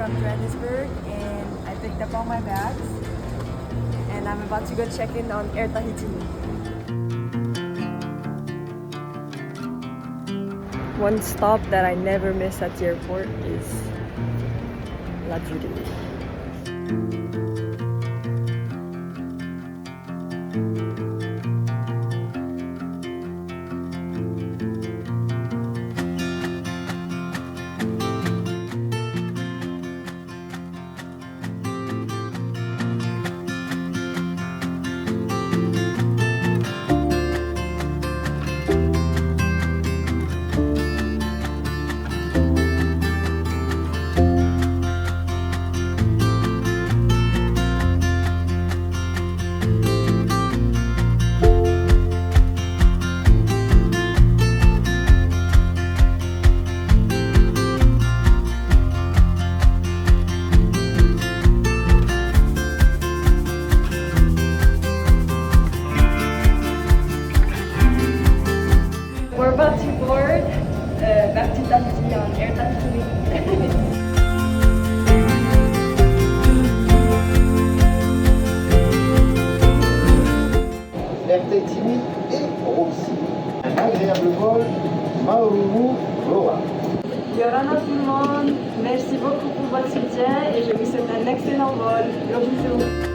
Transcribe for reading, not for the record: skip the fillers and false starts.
from Johannesburg and I picked up all my bags and I'm about to go check in on Air Tahiti. One stop that I never miss at the airport is La Juillet. We're about to board back to Tahiti on Air Tahiti. Air Tahiti et aussi un agréable vol mānuia. Yorana tout le monde, merci beaucoup pour votre soutien et je vous souhaite un excellent vol. Gros bisous.